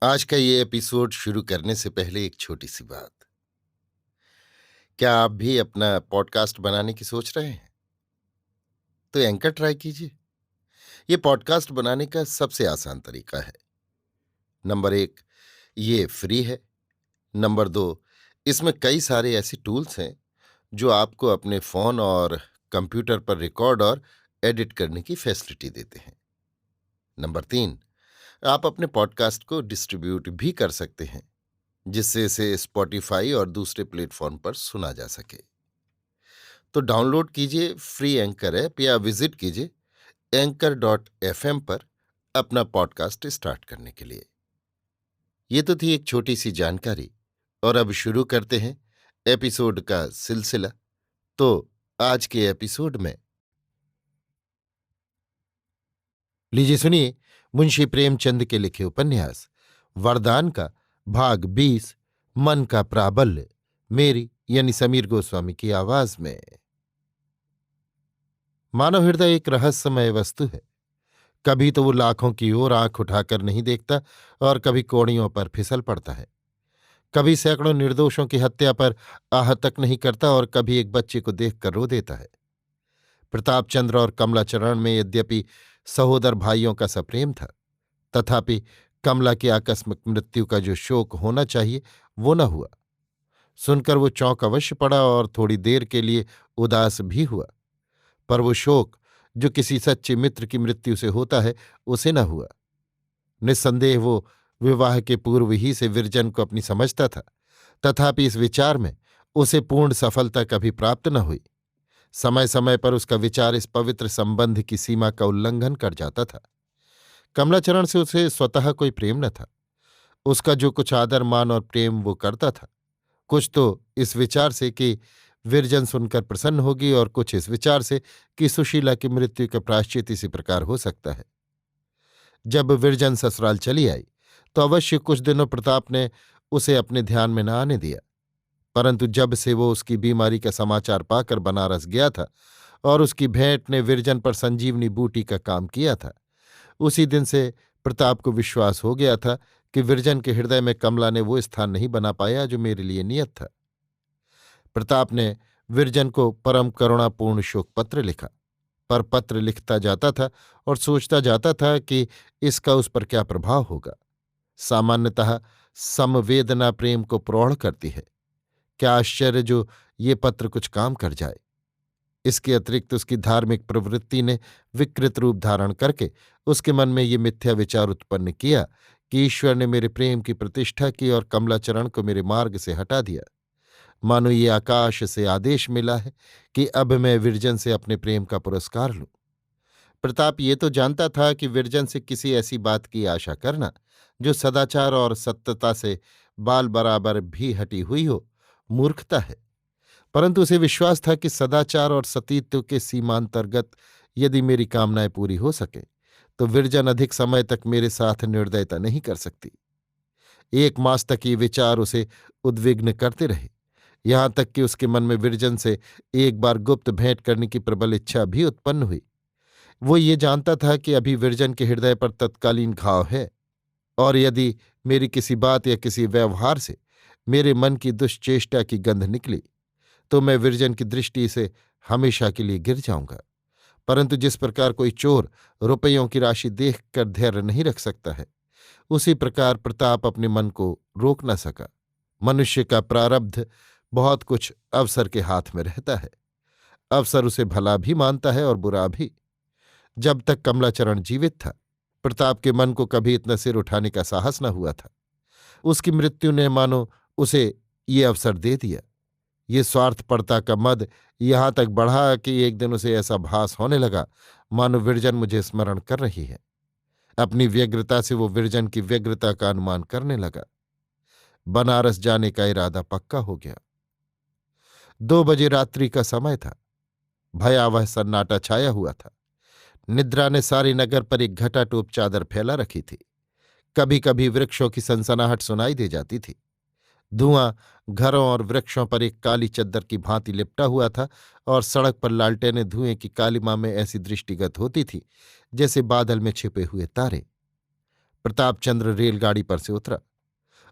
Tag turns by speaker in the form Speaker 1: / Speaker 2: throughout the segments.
Speaker 1: आज का ये एपिसोड शुरू करने से पहले एक छोटी सी बात। क्या आप भी अपना पॉडकास्ट बनाने की सोच रहे हैं? तो एंकर ट्राई कीजिए। ये पॉडकास्ट बनाने का सबसे आसान तरीका है। नंबर एक, ये फ्री है। नंबर दो, इसमें कई सारे ऐसे टूल्स हैं जो आपको अपने फोन और कंप्यूटर पर रिकॉर्ड और एडिट करने की फैसिलिटी देते हैं। नंबर तीन, आप अपने पॉडकास्ट को डिस्ट्रीब्यूट भी कर सकते हैं, जिससे इसे स्पॉटिफाई और दूसरे प्लेटफॉर्म पर सुना जा सके। तो डाउनलोड कीजिए फ्री एंकर ऐप या विजिट कीजिए anchor.fm पर अपना पॉडकास्ट स्टार्ट करने के लिए। ये तो थी एक छोटी सी जानकारी, और अब शुरू करते हैं एपिसोड का सिलसिला। तो आज के एपिसोड में लीजिए सुनिए मुंशी प्रेमचंद के लिखे उपन्यास वरदान का भाग 20, मन का प्राबल्य, मेरी यानी समीर गोस्वामी की आवाज में। मानव हृदय एक रहस्यमय वस्तु है। कभी तो वो लाखों की ओर आंख उठाकर नहीं देखता और कभी कोड़ियों पर फिसल पड़ता है। कभी सैकड़ों निर्दोषों की हत्या पर आह तक नहीं करता और कभी एक बच्चे को देखकर रो देता है। प्रतापचंद्र और कमलाचरण में यद्यपि सहोदर भाइयों का सप्रेम था, तथापि कमला की आकस्मिक मृत्यु का जो शोक होना चाहिए वो न हुआ। सुनकर वो चौंक अवश्य पड़ा और थोड़ी देर के लिए उदास भी हुआ, पर वो शोक जो किसी सच्चे मित्र की मृत्यु से होता है उसे न हुआ। निस्संदेह वो विवाह के पूर्व ही से विरजन को अपनी समझता था, तथापि इस विचार में उसे पूर्ण सफलता कभी प्राप्त न हुई। समय समय पर उसका विचार इस पवित्र संबंध की सीमा का उल्लंघन कर जाता था। कमलाचरण से उसे स्वतः कोई प्रेम न था। उसका जो कुछ आदर मान और प्रेम वो करता था, कुछ तो इस विचार से कि विरजन सुनकर प्रसन्न होगी और कुछ इस विचार से कि सुशीला की मृत्यु का प्रायश्चित इसी प्रकार हो सकता है। जब विरजन ससुराल चली आई तो अवश्य कुछ दिनों प्रताप ने उसे अपने ध्यान में न आने दिया, परंतु जब से वो उसकी बीमारी का समाचार पाकर बनारस गया था और उसकी भेंट ने विरजन पर संजीवनी बूटी का काम किया था, उसी दिन से प्रताप को विश्वास हो गया था कि विरजन के हृदय में कमला ने वो स्थान नहीं बना पाया जो मेरे लिए नियत था। प्रताप ने विरजन को परम करुणापूर्ण शोक पत्र लिखा, पर पत्र लिखता जाता था और सोचता जाता था कि इसका उस पर क्या प्रभाव होगा। सामान्यतः समवेदना प्रेम को प्रौढ़ करती है। क्या आश्चर्य जो ये पत्र कुछ काम कर जाए। इसके अतिरिक्त उसकी धार्मिक प्रवृत्ति ने विकृत रूप धारण करके उसके मन में ये मिथ्या विचार उत्पन्न किया कि ईश्वर ने मेरे प्रेम की प्रतिष्ठा की और कमलाचरण को मेरे मार्ग से हटा दिया। मानो ये आकाश से आदेश मिला है कि अब मैं विरजन से अपने प्रेम का पुरस्कार लूं। प्रताप ये तो जानता था कि विरजन से किसी ऐसी बात की आशा करना जो सदाचार और सत्यता से बाल बराबर भी हटी हुई हो, मूर्खता है। परंतु उसे विश्वास था कि सदाचार और सतीत्व के सीमांतर्गत यदि मेरी कामनाएं पूरी हो सके तो विरजन अधिक समय तक मेरे साथ निर्दयता नहीं कर सकती। 1 मास तक ये विचार उसे उद्विग्न करते रहे, यहां तक कि उसके मन में विरजन से एक बार गुप्त भेंट करने की प्रबल इच्छा भी उत्पन्न हुई। वो ये जानता था कि अभी विरजन के हृदय पर तत्कालीन घाव है, और यदि मेरी किसी बात या किसी व्यवहार से मेरे मन की दुश्चेष्टा की गंध निकली तो मैं विरजन की दृष्टि से हमेशा के लिए गिर जाऊंगा। परंतु जिस प्रकार कोई चोर रुपयों की राशि देखकर धैर्य नहीं रख सकता है, उसी प्रकार प्रताप अपने मन को रोक न सका। मनुष्य का प्रारब्ध बहुत कुछ अवसर के हाथ में रहता है। अवसर उसे भला भी मानता है और बुरा भी। जब तक कमलाचरण जीवित था, प्रताप के मन को कभी इतना सिर उठाने का साहस न हुआ था। उसकी मृत्यु ने मानो उसे ये अवसर दे दिया। ये स्वार्थपरता का मद यहां तक बढ़ा कि एक दिन उसे ऐसा भास होने लगा मानो विरजन मुझे स्मरण कर रही है। अपनी व्यग्रता से वो विरजन की व्यग्रता का अनुमान करने लगा। बनारस जाने का इरादा पक्का हो गया। 2 बजे रात्रि का समय था। भयावह सन्नाटा छाया हुआ था। निद्रा ने सारे नगर पर एक घटाटोप चादर फैला रखी थी। कभी कभी वृक्षों की सनसनाहट सुनाई दे जाती थी। धुआं घरों और वृक्षों पर एक काली चद्दर की भांति लिपटा हुआ था और सड़क पर लालटेनें धुएं की कालिमा में ऐसी दृष्टिगत होती थी जैसे बादल में छिपे हुए तारे। प्रतापचंद्र रेलगाड़ी पर से उतरा।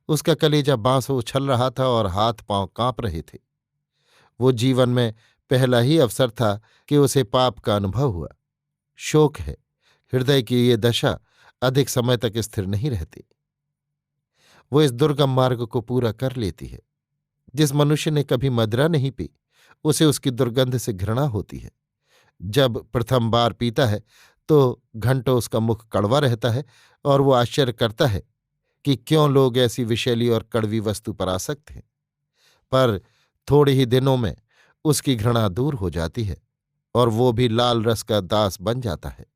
Speaker 1: उसका कलेजा बांसों उछल रहा था और हाथ पांव कांप रहे थे। वो जीवन में पहला ही अवसर था कि उसे पाप का अनुभव हुआ। शोक है, हृदय की ये दशा अधिक समय तक स्थिर नहीं रहती। वो इस दुर्गम मार्ग को पूरा कर लेती है। जिस मनुष्य ने कभी मदिरा नहीं पी, उसे उसकी दुर्गंध से घृणा होती है। जब प्रथम बार पीता है तो घंटों उसका मुख कड़वा रहता है और वो आश्चर्य करता है कि क्यों लोग ऐसी विषैली और कड़वी वस्तु पर आसक्त हैं। पर थोड़े ही दिनों में उसकी घृणा दूर हो जाती है और वो भी लाल रस का दास बन जाता है।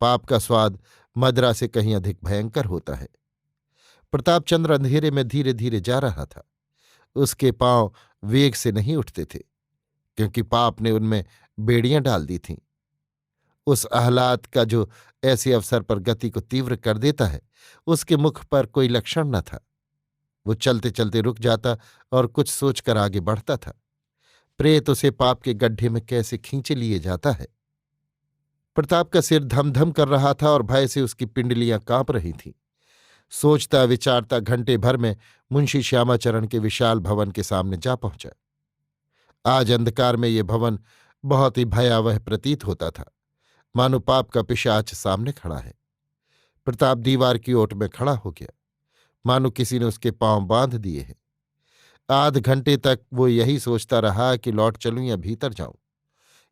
Speaker 1: पाप का स्वाद मदिरा से कहीं अधिक भयंकर होता है। प्रतापचंद्र अंधेरे में धीरे धीरे जा रहा था। उसके पांव वेग से नहीं उठते थे, क्योंकि पाप ने उनमें बेड़ियां डाल दी थीं। उस आह्लाद का जो ऐसे अवसर पर गति को तीव्र कर देता है, उसके मुख पर कोई लक्षण न था। वो चलते चलते रुक जाता और कुछ सोचकर आगे बढ़ता था। प्रेत उसे पाप के गड्ढे में कैसे खींचे लिए जाता है। प्रताप का सिर धम धम कर रहा था और भय से उसकी पिंडलियां कांप रही थीं। सोचता विचारता घंटे भर में मुंशी श्यामाचरण के विशाल भवन के सामने जा पहुंचा। आज अंधकार में ये भवन बहुत ही भयावह प्रतीत होता था, मानो पाप का पिशाच सामने खड़ा है। प्रताप दीवार की ओट में खड़ा हो गया, मानो किसी ने उसके पांव बांध दिए हैं। आध घंटे तक वो यही सोचता रहा कि लौट चलूं या भीतर जाऊं।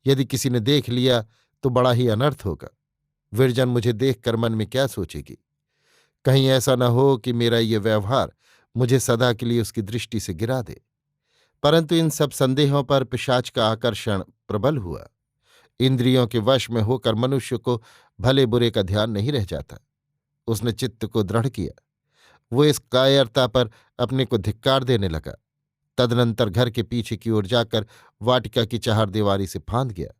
Speaker 1: यदि किसी ने देख लिया तो बड़ा ही अनर्थ होगा। विरजन मुझे देखकर मन में क्या सोचेगी। कहीं ऐसा न हो कि मेरा ये व्यवहार मुझे सदा के लिए उसकी दृष्टि से गिरा दे। परंतु इन सब संदेहों पर पिशाच का आकर्षण प्रबल हुआ। इंद्रियों के वश में होकर मनुष्य को भले बुरे का ध्यान नहीं रह जाता। उसने चित्त को दृढ़ किया। वो इस कायरता पर अपने को धिक्कार देने लगा। तदनंतर घर के पीछे की ओर जाकर वाटिका की चहारदीवारी से फांद गया।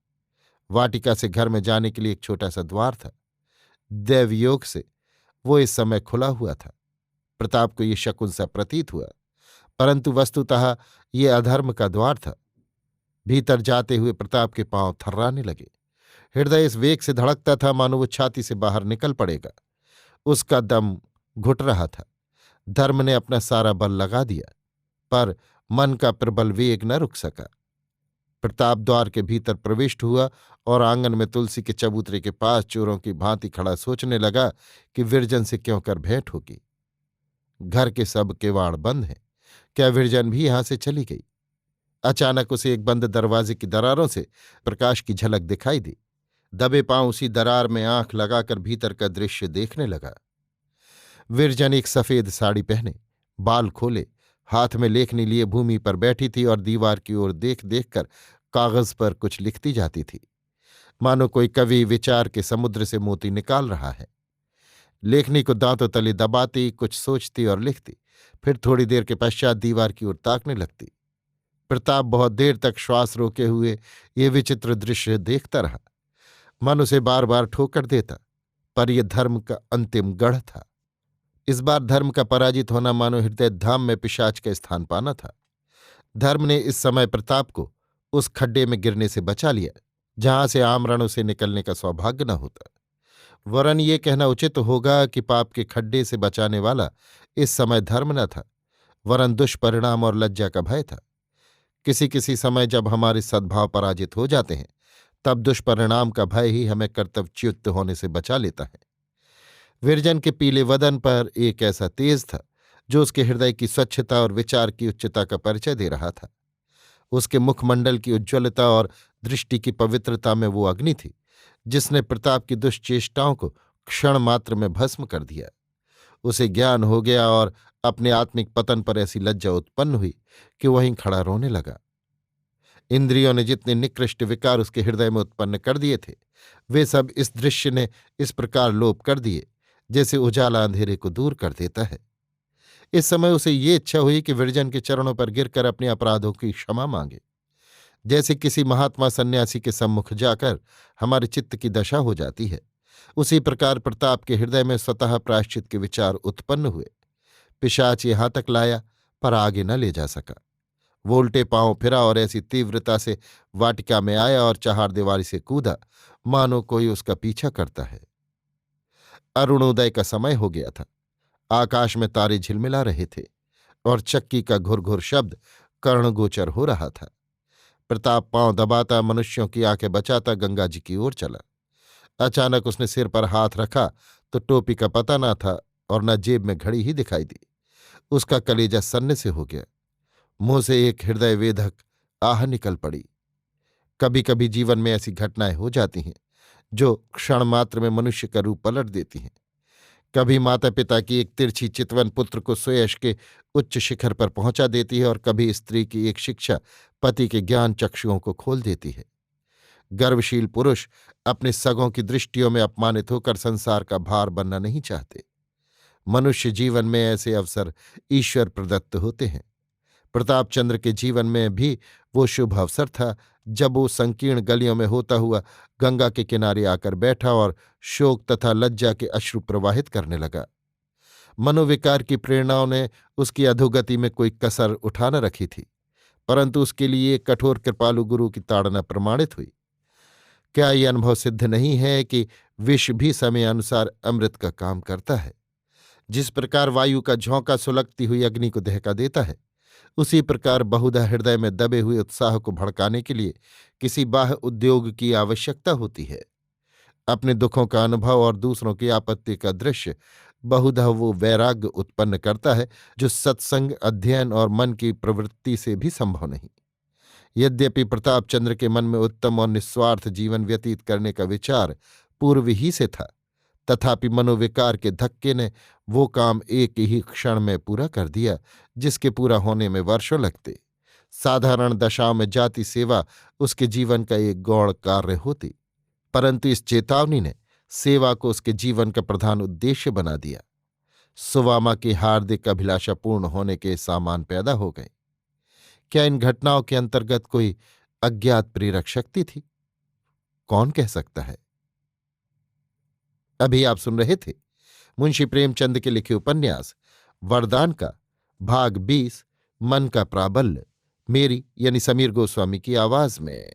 Speaker 1: वाटिका से घर में जाने के लिए एक छोटा सा द्वार था। दैवयोग से वो इस समय खुला हुआ था। प्रताप को ये शकुन सा प्रतीत हुआ, परंतु वस्तुतः ये अधर्म का द्वार था। भीतर जाते हुए प्रताप के पांव थर्राने लगे। हृदय इस वेग से धड़कता था मानो वो छाती से बाहर निकल पड़ेगा। उसका दम घुट रहा था। धर्म ने अपना सारा बल लगा दिया, पर मन का प्रबल वेग न रुक सका। प्रताप द्वार के भीतर प्रविष्ट हुआ और आंगन में तुलसी के चबूतरे के पास चोरों की भांति खड़ा सोचने लगा कि विरजन से क्यों कर भेंट होगी। घर के सब किवाड़ बंद हैं, क्या विरजन भी यहां से चली गई? अचानक उसे एक बंद दरवाजे की दरारों से प्रकाश की झलक दिखाई दी। दबे पांव उसी दरार में आंख लगाकर भीतर का दृश्य देखने लगा। विरजन एक सफेद साड़ी पहने, बाल खोले, हाथ में लेखनी लिए भूमि पर बैठी थी और दीवार की ओर देख देखकर कागज पर कुछ लिखती जाती थी, मानो कोई कवि विचार के समुद्र से मोती निकाल रहा है। लेखनी को दांतों तले दबाती कुछ सोचती और लिखती, फिर थोड़ी देर के पश्चात दीवार की ओर ताकने लगती। प्रताप बहुत देर तक श्वास रोके हुए ये विचित्र दृश्य देखता रहा। मन उसे बार बार ठोकर देता, पर यह धर्म का अंतिम गढ़ था। इस बार धर्म का पराजित होना मानो हृदय धाम में पिशाच का स्थान पाना था। धर्म ने इस समय प्रताप को उस खड्डे में गिरने से बचा लिया जहां से आमरणों से निकलने का सौभाग्य न होता। वरन ये कहना उचित होगा कि पाप के खड्डे से बचाने वाला इस समय धर्म न था, वरन दुष्परिणाम और लज्जा का भय था। किसी किसी समय जब हमारे सद्भाव पराजित हो जाते हैं, तब दुष्परिणाम का भय ही हमें कर्तव्यच्युत होने से बचा लेता है। विरजन के पीले वदन पर एक ऐसा तेज था जो उसके हृदय की स्वच्छता और विचार की उच्चता का परिचय दे रहा था। उसके मुखमंडल की उज्ज्वलता और दृष्टि की पवित्रता में वो अग्नि थी जिसने प्रताप की दुष्चेष्टाओं को क्षण मात्र में भस्म कर दिया। उसे ज्ञान हो गया और अपने आत्मिक पतन पर ऐसी लज्जा उत्पन्न हुई कि वहीं खड़ा रोने लगा। इंद्रियों ने जितने निकृष्ट विकार उसके हृदय में उत्पन्न कर दिए थे, वे सब इस दृश्य ने इस प्रकार लोप कर दिए जैसे उजाला अंधेरे को दूर कर देता है। इस समय उसे ये इच्छा हुई कि विरजन के चरणों पर गिरकर अपने अपराधों की क्षमा मांगे। जैसे किसी महात्मा सन्यासी के सम्मुख जाकर हमारे चित्त की दशा हो जाती है, उसी प्रकार प्रताप के हृदय में स्वतः प्रायश्चित के विचार उत्पन्न हुए। पिशाच यहां तक लाया, पर आगे न ले जा सका। वो उल्टे पांव फिरा और ऐसी तीव्रता से वाटिका में आया और चहारदीवारी से कूदा, मानो कोई उसका पीछा करता है। अरुणोदय का समय हो गया था। आकाश में तारे झिलमिला रहे थे और चक्की का घुरघुर शब्द कर्णगोचर हो रहा था। प्रताप पांव दबाता, मनुष्यों की आंखें बचाता गंगा जी की ओर चला। अचानक उसने सिर पर हाथ रखा तो टोपी का पता न था और न जेब में घड़ी ही दिखाई दी। उसका कलेजा सन्ने से हो गया। मुंह से एक हृदय वेधक आह निकल पड़ी। कभी कभी जीवन में ऐसी घटनाएं हो जाती हैं जो क्षण मात्र में मनुष्य का रूप पलट देती हैं। कभी माता पिता की एक तिरछी चितवन पुत्र को सुयश के उच्च शिखर पर पहुंचा देती है और कभी स्त्री की एक शिक्षा पति के ज्ञान चक्षुओं को खोल देती है। गर्वशील पुरुष अपने सगों की दृष्टियों में अपमानित होकर संसार का भार बनना नहीं चाहते। मनुष्य जीवन में ऐसे अवसर ईश्वर प्रदत्त होते हैं। प्रतापचंद्र के जीवन में भी वो शुभ अवसर था जब वो संकीर्ण गलियों में होता हुआ गंगा के किनारे आकर बैठा और शोक तथा लज्जा के अश्रु प्रवाहित करने लगा। मनोविकार की प्रेरणाओं ने उसकी अधोगति में कोई कसर उठा न रखी थी, परंतु उसके लिए एक कठोर कृपालु गुरु की ताड़ना प्रमाणित हुई। क्या ये अनुभव सिद्ध नहीं है कि विष भी समय अनुसार अमृत का काम करता है? जिस प्रकार वायु का झोंका सुलगती हुई अग्नि को दहका देता है, उसी प्रकार बहुधा हृदय में दबे हुए उत्साह को भड़काने के लिए किसी बाह्य उद्योग की आवश्यकता होती है। अपने दुखों का अनुभव और दूसरों की आपत्ति का दृश्य बहुधा वो वैराग्य उत्पन्न करता है जो सत्संग, अध्ययन और मन की प्रवृत्ति से भी संभव नहीं। यद्यपि प्रतापचंद्र के मन में उत्तम और निस्वार्थ जीवन व्यतीत करने का विचार पूर्व ही से था, तथापि मनोविकार के धक्के ने वो काम एक ही क्षण में पूरा कर दिया जिसके पूरा होने में वर्षों लगते। साधारण दशाओं में जाति सेवा उसके जीवन का एक गौण कार्य होती, परंतु इस चेतावनी ने सेवा को उसके जीवन का प्रधान उद्देश्य बना दिया। सुवामा की हार्दिक अभिलाषा पूर्ण होने के सामान पैदा हो गए। क्या इन घटनाओं के अंतर्गत कोई अज्ञात प्रेरक शक्ति थी? कौन कह सकता है। अभी आप सुन रहे थे मुंशी प्रेमचंद के लिखे उपन्यास वरदान का भाग 20 मन का प्राबल्य, मेरी यानी समीर गोस्वामी की आवाज में।